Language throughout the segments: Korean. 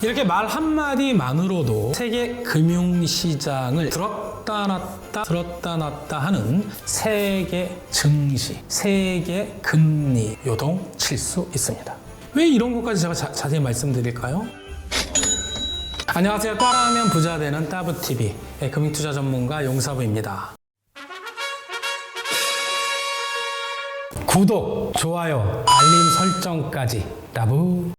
이렇게 말 한마디만으로도 세계 금융시장을 들었다 놨다 하는 세계 증시, 세계 금리 요동 칠 수 있습니다. 왜 이런 것까지 제가 자세히 말씀드릴까요? 안녕하세요. 따라하면 부자 되는 따브TV 금융투자 전문가 용사부입니다. 구독, 좋아요, 알림 설정까지 따브.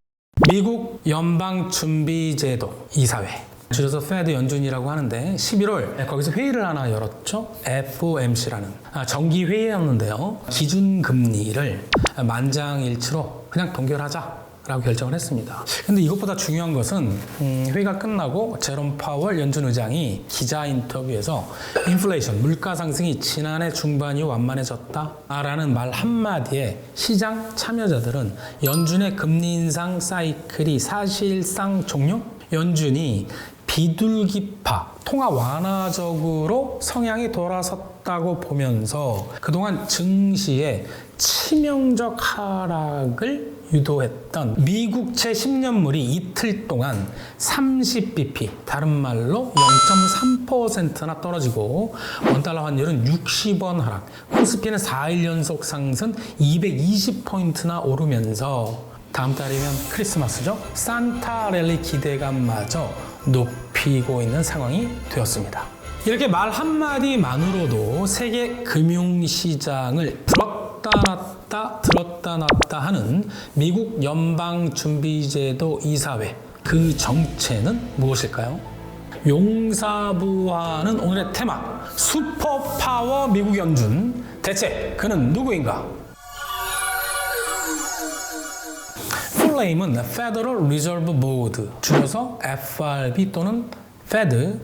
미국 연방준비제도 이사회, 줄여서 Fed 연준이라고 하는데 11월 거기서 회의를 하나 열었죠. FOMC라는 정기회의였는데요. 기준금리를 만장일치로 그냥 동결하자 라고 결정을 했습니다. 근데 이것보다 중요한 것은 회의가 끝나고 제롬 파월 연준 의장이 기자 인터뷰에서 인플레이션, 물가 상승이 지난해 중반 이후 완만해졌다 라는 말 한마디에 시장 참여자들은 연준의 금리 인상 사이클이 사실상 종료? 연준이 비둘기파, 통화 완화적으로 성향이 돌아섰다고 보면서 그동안 증시의 치명적 하락을 유도했던 미국채 10년물이 이틀 동안 30bp, 다른 말로 0.3%나 떨어지고 원달러 환율은 60원 하락, 코스피는 4일 연속 상승 220포인트나 오르면서 다음 달이면 크리스마스죠. 산타 랠리 기대감마저 높이고 있는 상황이 되었습니다. 이렇게 말 한마디만으로도 세계 금융시장을 들었다 놨다 하는 미국 연방준비제도 이사회, 그 정체는 무엇일까요? 용사부와는 오늘의 테마, 슈퍼파워 미국 연준, 대체 그는 누구인가? 풀네임은 Federal Reserve Board, 줄여서 FRB 또는 Fed,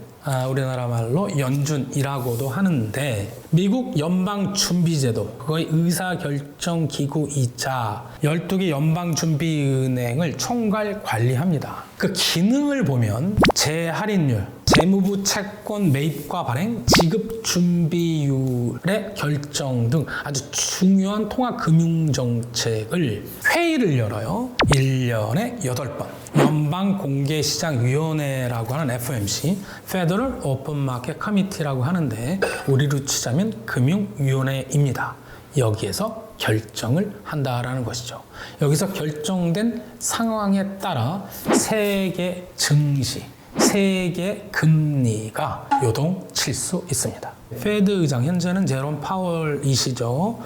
우리나라 말로 연준이라고도 하는데, 미국 연방준비제도, 그거의 의사결정기구이자 12개 연방준비은행을 총괄 관리합니다. 그 기능을 보면 재할인율, 재무부 채권 매입과 발행, 지급 준비율의 결정 등 아주 중요한 통화금융정책을 회의를 열어요. 1년에 8번. 연방공개시장위원회라고 하는 FOMC, Federal Open Market Committee라고 하는데 우리로 치자면 금융위원회입니다. 여기에서 결정을 한다라는 것이죠. 여기서 결정된 상황에 따라 세계 증시, 세계 금리가 요동칠 수 있습니다. 페드 의장, 현재는 제롬 파월이시죠.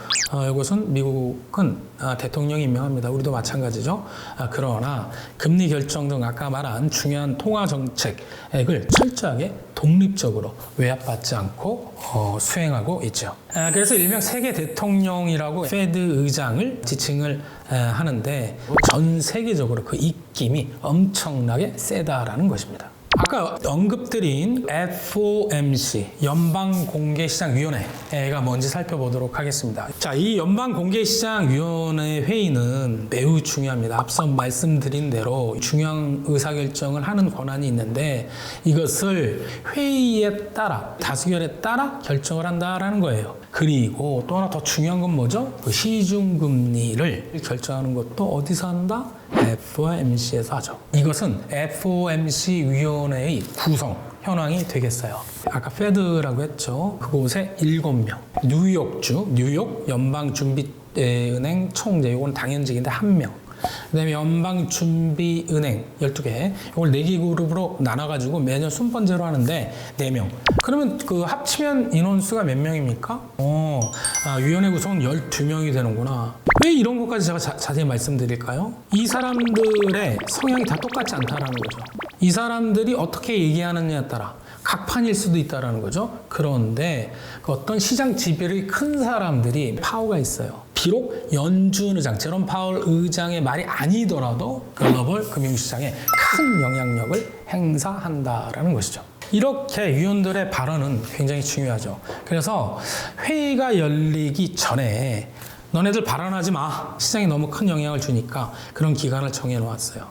이것은 미국은 대통령이 임명합니다. 우리도 마찬가지죠. 그러나 금리 결정 등 아까 말한 중요한 통화 정책을 철저하게 독립적으로 외압받지 않고 수행하고 있죠. 그래서 일명 세계 대통령이라고 페드 의장을 지칭을 하는데 전 세계적으로 그 입김이 엄청나게 세다라는 것입니다. 아까 언급드린 FOMC, 연방공개시장위원회가 뭔지 살펴보도록 하겠습니다. 자, 이 연방공개시장위원회 회의는 매우 중요합니다. 앞서 말씀드린 대로 중요한 의사결정을 하는 권한이 있는데 이것을 회의에 따라, 다수결에 따라 결정을 한다라는 거예요. 그리고 또 하나 더 중요한 건 뭐죠? 그 시중금리를 결정하는 것도 어디서 한다? FOMC에서 하죠. 이것은 FOMC 위원회의 구성 현황이 되겠어요. 아까 페드라고 했죠. 그곳에 7명. 뉴욕 연방준비은행 총재, 이건 당연직인데 1명. 그 다음에 연방준비은행 12개, 이걸 4개 그룹으로 나눠가지고 매년 순번제로 하는데 4명. 그러면 그 합치면 인원수가 몇 명입니까? 위원회 구성은 12명이 되는구나. 왜 이런 것까지 제가 자세히 말씀드릴까요? 이 사람들의 성향이 다 똑같지 않다라는 거죠. 이 사람들이 어떻게 얘기하느냐에 따라 각판일 수도 있다는 거죠. 그런데 그 어떤 시장 지배력이 큰 사람들이 파워가 있어요. 비록 연준 의장, 제롬 파월 의장의 말이 아니더라도 글로벌 금융시장에 큰 영향력을 행사한다라는 것이죠. 이렇게 위원들의 발언은 굉장히 중요하죠. 그래서 회의가 열리기 전에 너네들 발언하지 마. 시장에 너무 큰 영향을 주니까 그런 기간을 정해놓았어요.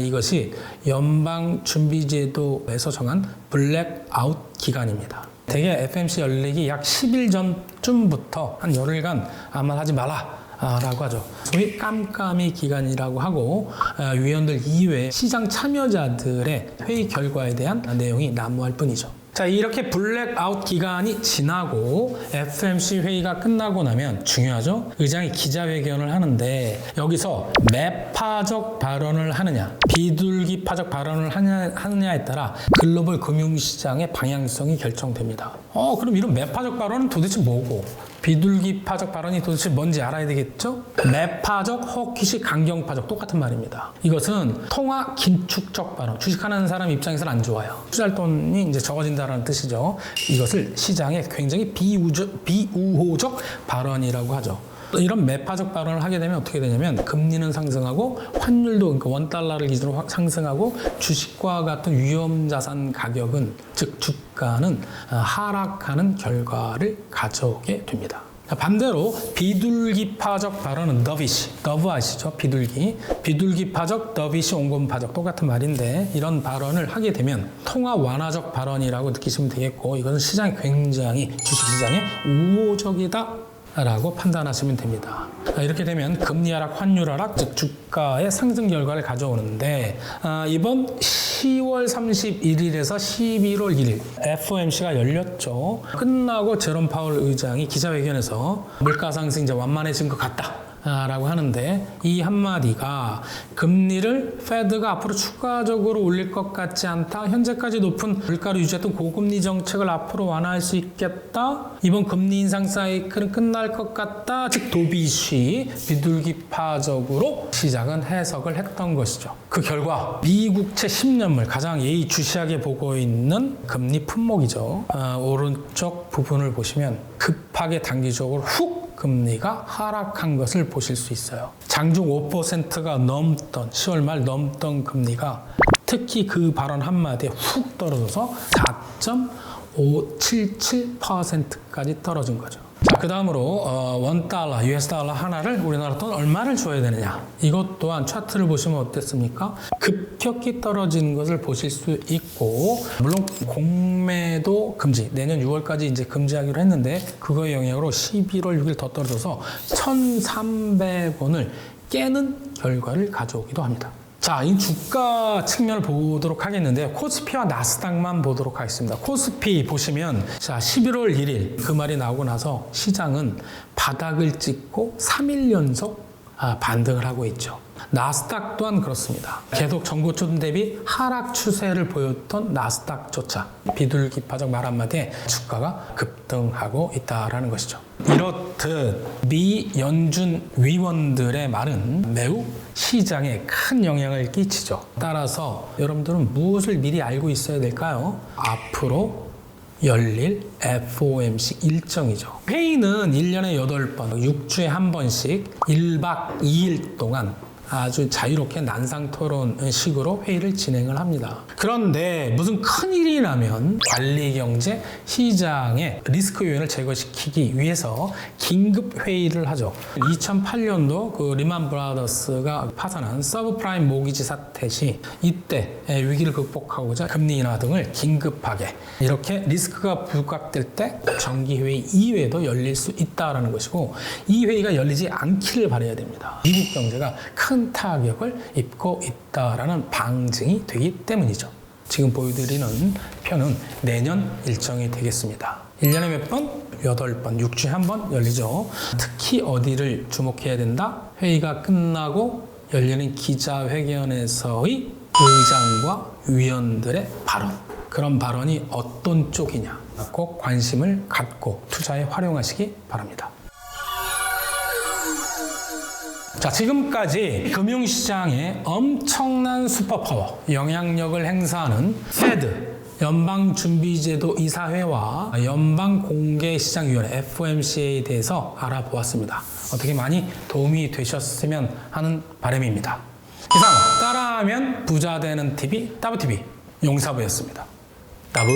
이것이 연방준비제도에서 정한 블랙아웃 기간입니다. 대개 FOMC 열리기 약 10일 전쯤부터 한 열흘간 아무 말 하지 마라 라고 하죠. 소위 깜깜이 기간이라고 하고 위원들 이외 시장 참여자들의 회의 결과에 대한 내용이 난무할 뿐이죠. 자, 이렇게 블랙아웃 기간이 지나고 FOMC 회의가 끝나고 나면 중요하죠. 의장이 기자회견을 하는데 여기서 매파적 발언을 하느냐 비둘기파적 발언을 하느냐에 따라 글로벌 금융시장의 방향성이 결정됩니다. 그럼 이런 매파적 발언은 도대체 뭐고 비둘기파적 발언이 도대체 뭔지 알아야 되겠죠? 매파적, 허키시, 강경파적 똑같은 말입니다. 이것은 통화 긴축적 발언, 주식하는 사람 입장에서는 안 좋아요. 투자할 돈이 이제 적어진다는 뜻이죠. 이것을 시장에 굉장히 비우호적 발언이라고 하죠. 이런 매파적 발언을 하게 되면 어떻게 되냐면 금리는 상승하고 환율도 그러니까 원달러를 기준으로 상승하고 주식과 같은 위험자산 가격은 즉 주가는 하락하는 결과를 가져오게 됩니다. 반대로 비둘기파적 발언은 더브 아시죠? 비둘기파적, 더비시, 옹곰파적 똑같은 말인데 이런 발언을 하게 되면 통화 완화적 발언이라고 느끼시면 되겠고 이것은 시장이 굉장히 주식시장에 우호적이다 라고 판단하시면 됩니다. 이렇게 되면 금리 하락, 환율 하락, 즉 주가의 상승 결과를 가져오는데 이번 10월 31일에서 11월 1일 FOMC가 열렸죠. 끝나고 제롬 파월 의장이 기자회견에서 물가 상승 이제 완만해진 것 같다. 라고 하는데 이 한마디가 금리를 페드가 앞으로 추가적으로 올릴 것 같지 않다. 현재까지 높은 물가를 유지했던 고금리 정책을 앞으로 완화할 수 있겠다. 이번 금리 인상 사이클은 끝날 것 같다. 즉 도비시 비둘기파적으로 시장은 해석을 했던 것이죠. 그 결과 미국채 10년물 가장 예의주시하게 보고 있는 금리 품목이죠. 오른쪽 부분을 보시면 급하게 단기적으로 훅 금리가 하락한 것을 보실 수 있어요. 장중 5%가 넘던 10월 말 넘던 금리가 특히 그 발언 한마디에 훅 떨어져서 4.577%까지 떨어진 거죠. 자, 그 다음으로 $1, US 달러 하나를 우리나라 돈 얼마를 줘야 되느냐. 이것 또한 차트를 보시면 어땠습니까? 급격히 떨어지는 것을 보실 수 있고 물론 공매도 금지, 내년 6월까지 이제 금지하기로 했는데 그거의 영향으로 11월 6일 더 떨어져서 1,300원을 깨는 결과를 가져오기도 합니다. 자, 이 주가 측면을 보도록 하겠는데요. 코스피와 나스닥만 보도록 하겠습니다. 코스피 보시면 자 11월 1일 그 말이 나오고 나서 시장은 바닥을 찍고 3일 연속 반등을 하고 있죠. 나스닥 또한 그렇습니다. 계속 전고점 대비 하락 추세를 보였던 나스닥조차 비둘기파적 말 한마디에 주가가 급등하고 있다라는 것이죠. 이렇듯 미 연준 위원들의 말은 매우 시장에 큰 영향을 끼치죠. 따라서 여러분들은 무엇을 미리 알고 있어야 될까요? 앞으로 열릴 FOMC 일정이죠. 회의는 1년에 8번, 6주에 한 번씩 1박 2일 동안 아주 자유롭게 난상 토론식으로 회의를 진행을 합니다. 그런데 무슨 큰일이 나면 관리 경제 시장의 리스크 요인을 제거시키기 위해서 긴급 회의를 하죠. 2008년도 그 리만 브라더스가 파산한 서브프라임 모기지 사태 시 이때 위기를 극복하고자 금리 인하 등을 긴급하게 이렇게 리스크가 부각될 때 정기회의 이외에도 열릴 수 있다는 것이고 이 회의가 열리지 않기를 바라야 됩니다. 미국 경제가 큰 타격을 입고 있다라는 방증이 되기 때문이죠. 지금 보여드리는 표는 내년 일정이 되겠습니다. 1년에 몇 번? 8번, 6주에 한 번 열리죠. 특히 어디를 주목해야 된다? 회의가 끝나고 열리는 기자회견에서의 의장과 위원들의 발언. 그런 발언이 어떤 쪽이냐? 꼭 관심을 갖고 투자에 활용하시기 바랍니다. 자, 지금까지 금융시장에 엄청난 슈퍼파워, 영향력을 행사하는 페드, 연방준비제도 이사회와 연방공개시장위원회 FOMC에 대해서 알아보았습니다. 어떻게 많이 도움이 되셨으면 하는 바람입니다. 이상 따라하면 부자 되는 TV, 따브TV 용사부였습니다. 따브.